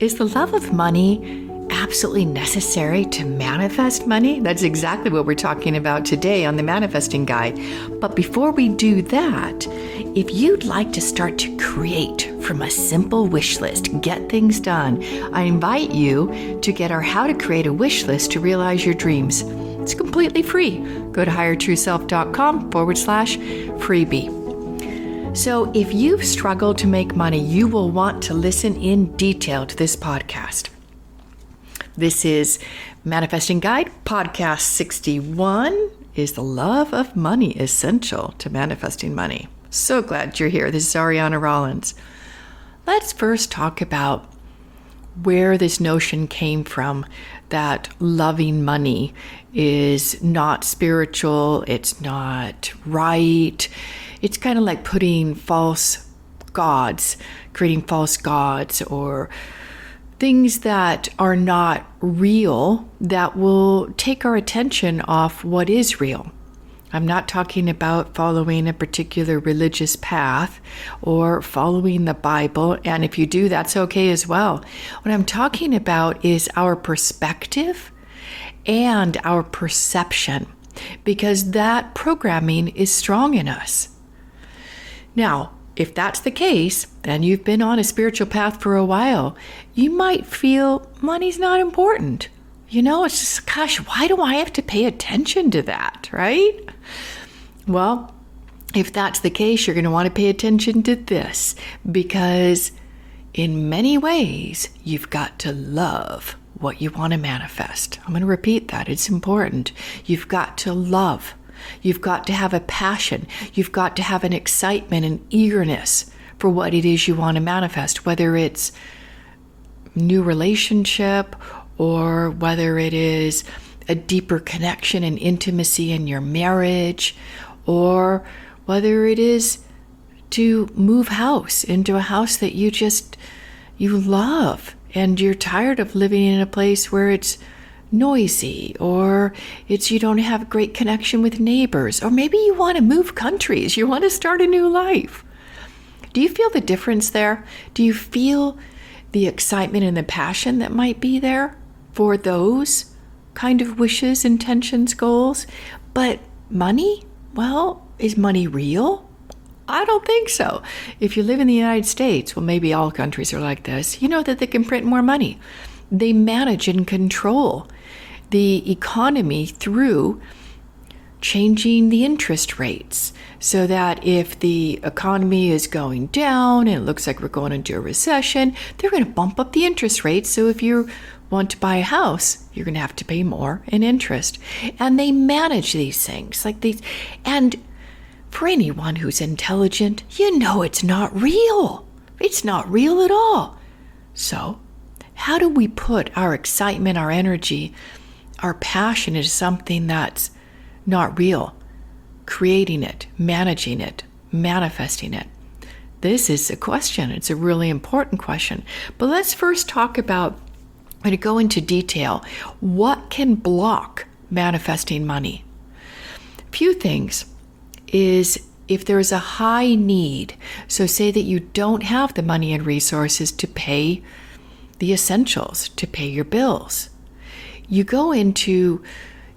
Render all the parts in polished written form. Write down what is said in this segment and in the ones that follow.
Is the love of money absolutely necessary to manifest money? That's exactly what we're talking about today on the Manifesting Guide. But before we do that, if you'd like to start to create from a simple wish list, get things done, I invite you to get our How to Create a Wish List to Realize Your Dreams. It's completely free. Go to highertrueself.com/freebie. So if you've struggled to make money, you will want to listen in detail to this podcast. This is Manifesting Guide, podcast 61. Is the love of money essential to manifesting money? So glad you're here. This is Aryana Rollins. Let's first talk about where this notion came from that loving money is not spiritual, it's not right. It's kind of like putting false gods, creating false gods, or things that are not real that will take our attention off what is real. I'm not talking about following a particular religious path or following the Bible, and if you do, that's okay as well. What I'm talking about is our perspective and our perception, because that programming is strong in us. Now, if that's the case, then you've been on a spiritual path for a while. You might feel money's not important. It's just, gosh, why do I have to pay attention to that, right? Well, if that's the case, you're going to want to pay attention to this, because in many ways, you've got to love what you want to manifest. I'm going to repeat that. It's important. You've got to love. You've got to have a passion. You've got to have an excitement and eagerness for what it is you want to manifest, whether it's new relationship or whether it is a deeper connection and intimacy in your marriage, or whether it is to move house into a house that you love and you're tired of living in a place where it's noisy, or you don't have a great connection with neighbors, or maybe you want to move countries, you want to start a new life. Do you feel the difference there? Do you feel the excitement and the passion that might be there for those kind of wishes, intentions, goals? But money? Well, is money real? I don't think so. If you live in the United States, well, maybe all countries are like this, you know that they can print more money. They manage and control the economy through changing the interest rates, so that if the economy is going down and it looks like we're going into a recession, they're going to bump up the interest rates. So if you want to buy a house, you're going to have to pay more in interest. And they manage these things like these. And for anyone who's intelligent, it's not real. It's not real at all. So how do we put our excitement, our energy, our passion into something that's not real? Creating it, managing it, manifesting it. This is a question. It's a really important question. But let's first talk about, I'm going to go into detail, what can block manifesting money. A few things is if there's a high need. So say that you don't have the money and resources to pay the essentials, to pay your bills. You go into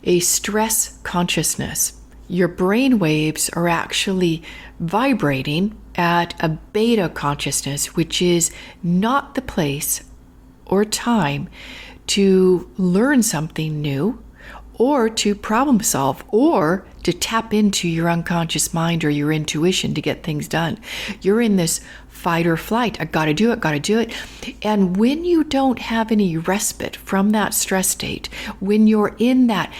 a stress consciousness. Your brain waves are actually vibrating at a beta consciousness, which is not the place or time to learn something new, or to problem solve, or to tap into your unconscious mind or your intuition to get things done. You're in this fight or flight. I gotta do it. And when you don't have any respite from that stress state, when you're in that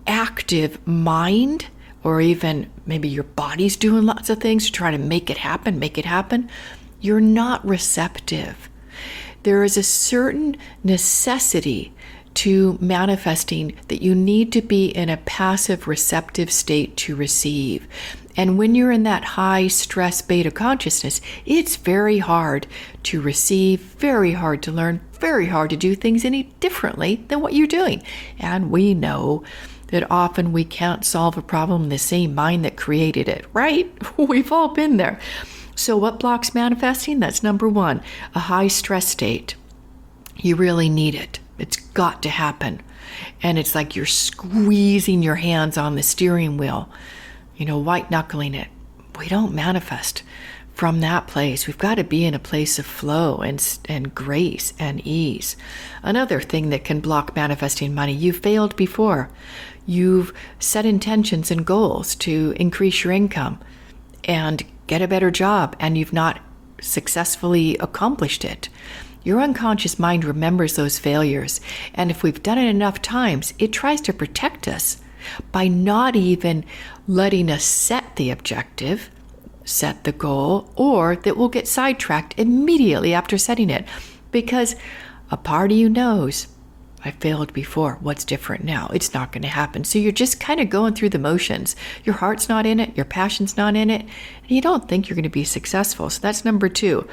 active mind, or even maybe your body's doing lots of things to try to make it happen, you're not receptive. There is a certain necessity to manifesting that you need to be in a passive receptive state to receive. And when you're in that high stress beta consciousness, it's very hard to receive, very hard to learn, very hard to do things any differently than what you're doing. And we know that often we can't solve a problem in the same mind that created it, right? We've all been there. So what blocks manifesting? That's number one, a high stress state. You really need it. It's got to happen. And it's like you're squeezing your hands on the steering wheel, white knuckling it. We don't manifest from that place. We've got to be in a place of flow and grace and ease. Another thing that can block manifesting money, you've failed before. You've set intentions and goals to increase your income and get a better job, and you've not successfully accomplished it. Your unconscious mind remembers those failures, and if we've done it enough times, it tries to protect us by not even letting us set the objective, set the goal, or that we'll get sidetracked immediately after setting it, because a part of you knows, I failed before. What's different now? It's not going to happen. So you're just kind of going through the motions. Your heart's not in it. Your passion's not in it. And you don't think you're going to be successful. So that's number 2.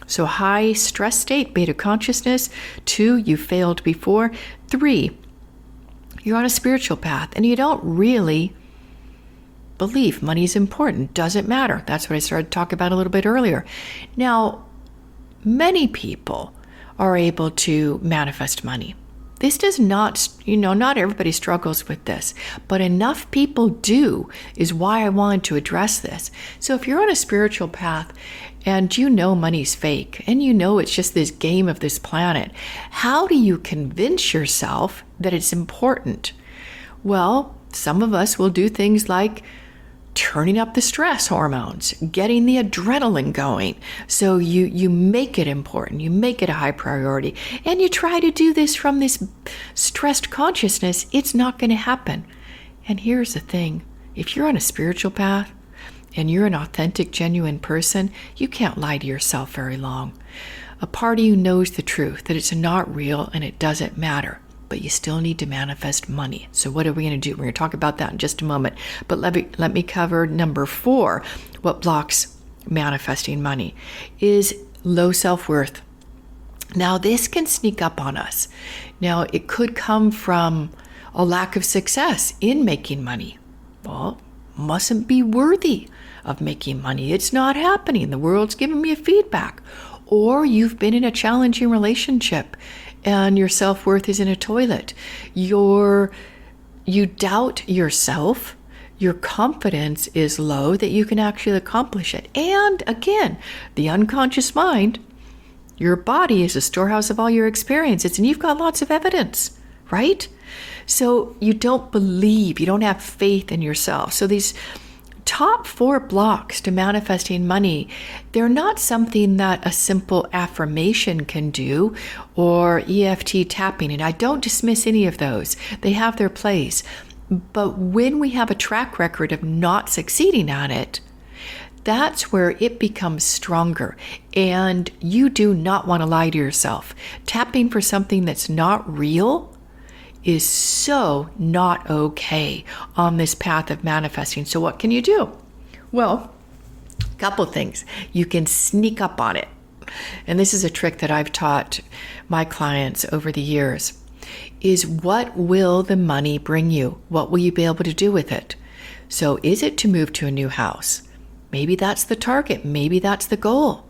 So high stress state, beta consciousness. 2, you failed before. 3, you're on a spiritual path and you don't really believe money is important. Doesn't matter. That's what I started to talk about a little bit earlier. Now, many people are able to manifest money. This does not, not everybody struggles with this, but enough people do, is why I wanted to address this. So if you're on a spiritual path and money's fake and it's just this game of this planet, how do you convince yourself that it's important? Well, some of us will do things like turning up the stress hormones, getting the adrenaline going. So you make it important, you make it a high priority, and you try to do this from this stressed consciousness. It's not going to happen. And here's the thing, if you're on a spiritual path and you're an authentic, genuine person, you can't lie to yourself very long. A part of you knows the truth, that it's not real and it doesn't matter. But you still need to manifest money. So what are we going to do? We're going to talk about that in just a moment. But let me cover number 4. What blocks manifesting money is low self-worth. Now, this can sneak up on us. Now, it could come from a lack of success in making money. Well, mustn't be worthy of making money. It's not happening. The world's giving me a feedback. Or you've been in a challenging relationship and your self-worth is in a toilet. You doubt yourself. Your confidence is low that you can actually accomplish it. And again, the unconscious mind, your body is a storehouse of all your experiences, and you've got lots of evidence, right? So you don't believe, you don't have faith in yourself. So these top 4 blocks to manifesting money, they're not something that a simple affirmation can do or EFT tapping. And I don't dismiss any of those. They have their place. But when we have a track record of not succeeding at it, that's where it becomes stronger. And you do not want to lie to yourself. Tapping for something that's not real is so not okay on this path of manifesting. So what can you do? Well, a couple things. You can sneak up on it. And this is a trick that I've taught my clients over the years, is what will the money bring you? What will you be able to do with it? So is it to move to a new house? Maybe that's the target. Maybe that's the goal.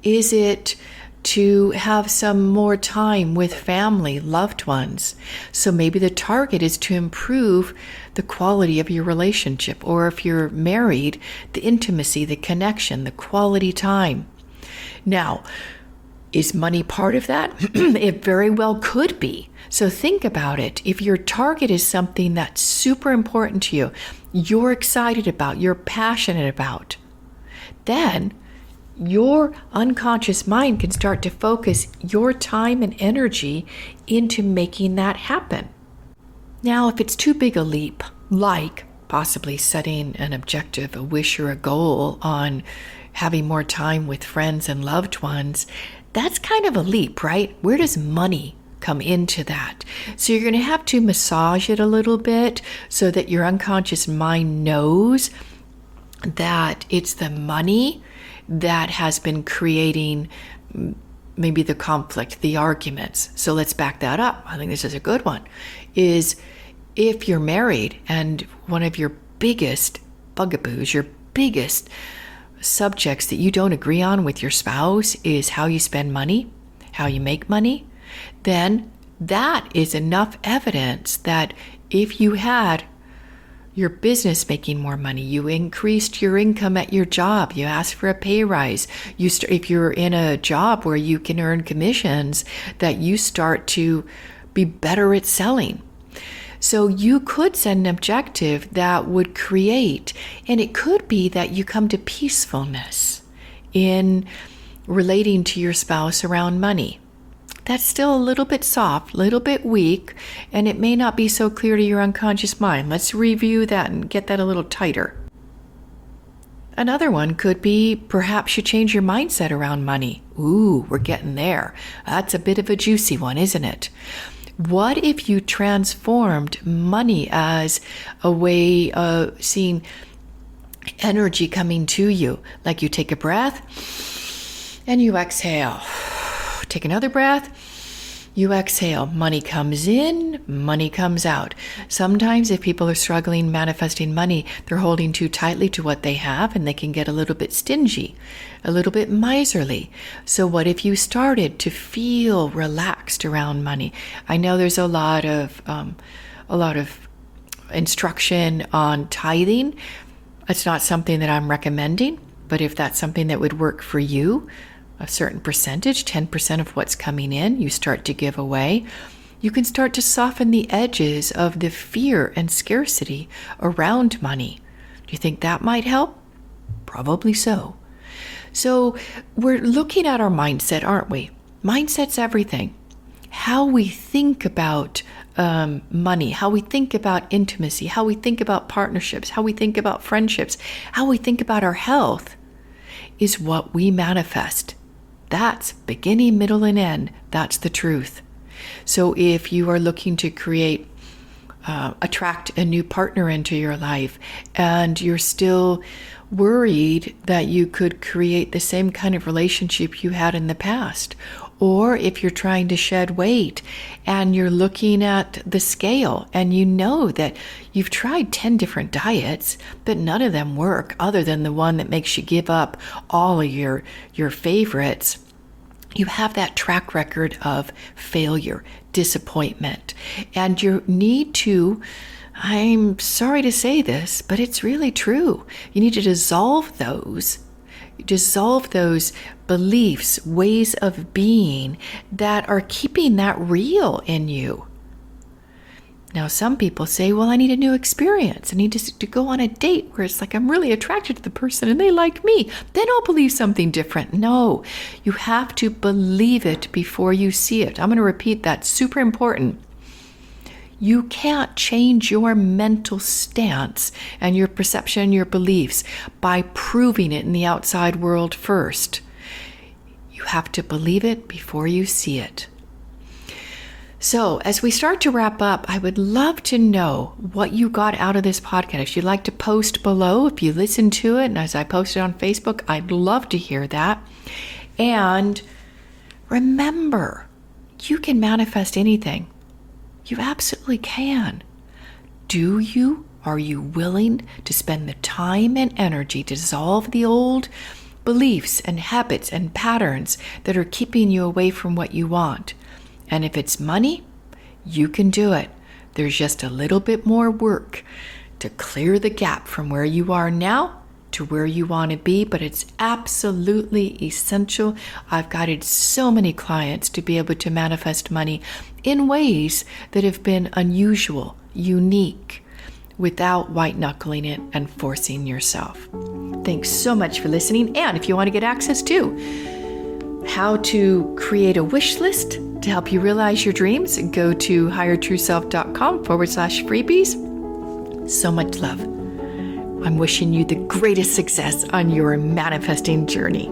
Is it to have some more time with family, loved ones? So maybe the target is to improve the quality of your relationship, or if you're married, the intimacy, the connection, the quality time. Now, is money part of that? It very well could be. So think about it. If your target is something that's super important to you, you're excited about, you're passionate about, then your unconscious mind can start to focus your time and energy into making that happen. Now, if it's too big a leap, like possibly setting an objective, a wish or a goal on having more time with friends and loved ones, that's kind of a leap, right? Where does money come into that? So you're going to have to massage it a little bit so that your unconscious mind knows that it's the money that has been creating maybe the conflict, the arguments. So let's back that up. I think this is a good one. Is if you're married and one of your biggest bugaboos, your biggest subjects that you don't agree on with your spouse is how you spend money, how you make money, then that is enough evidence that if you had your business making more money, you increased your income at your job, you asked for a pay rise, if you're in a job where you can earn commissions, that you start to be better at selling. So you could set an objective that would create, and it could be that you come to peacefulness in relating to your spouse around money. That's still a little bit soft, a little bit weak, and it may not be so clear to your unconscious mind. Let's review that and get that a little tighter. Another one could be perhaps you change your mindset around money. Ooh, we're getting there. That's a bit of a juicy one, isn't it? What if you transformed money as a way of seeing energy coming to you? Like you take a breath and you exhale. Take another breath, you exhale. Money comes in, money comes out. Sometimes if people are struggling manifesting money, they're holding too tightly to what they have and they can get a little bit stingy, a little bit miserly. So what if you started to feel relaxed around money? I know there's a lot of instruction on tithing. It's not something that I'm recommending, but if that's something that would work for you, a certain percentage, 10% of what's coming in, you start to give away, you can start to soften the edges of the fear and scarcity around money. Do you think that might help? Probably so. So we're looking at our mindset, aren't we? Mindset's everything. How we think about money, how we think about intimacy, how we think about partnerships, how we think about friendships, how we think about our health is what we manifest. That's beginning, middle, and end. That's the truth. So if you are looking to attract a new partner into your life and you're still worried that you could create the same kind of relationship you had in the past, or if you're trying to shed weight and you're looking at the scale and you know that you've tried 10 different diets, but none of them work other than the one that makes you give up all of your favorites, you have that track record of failure, disappointment, and you need to, I'm sorry to say this, but it's really true. You need to dissolve those beliefs, ways of being that are keeping that real in you. Now, some people say, well, I need a new experience. I need to go on a date where it's like I'm really attracted to the person and they like me. Then I'll believe something different. No, you have to believe it before you see it. I'm going to repeat that. Super important. You can't change your mental stance and your perception and your beliefs by proving it in the outside world first. You have to believe it before you see it. So as we start to wrap up, I would love to know what you got out of this podcast. If you'd like to post below, if you listen to it, and as I posted on Facebook, I'd love to hear that. And remember, you can manifest anything. You absolutely can. Are you willing to spend the time and energy to dissolve the old beliefs and habits and patterns that are keeping you away from what you want? And if it's money, you can do it. There's just a little bit more work to clear the gap from where you are now to where you want to be, but it's absolutely essential. I've guided so many clients to be able to manifest money in ways that have been unusual, unique, without white-knuckling it and forcing yourself. Thanks so much for listening. And if you want to get access to how to create a wish list to help you realize your dreams, go to highertrueself.com/freebies. So much love. I'm wishing you the greatest success on your manifesting journey.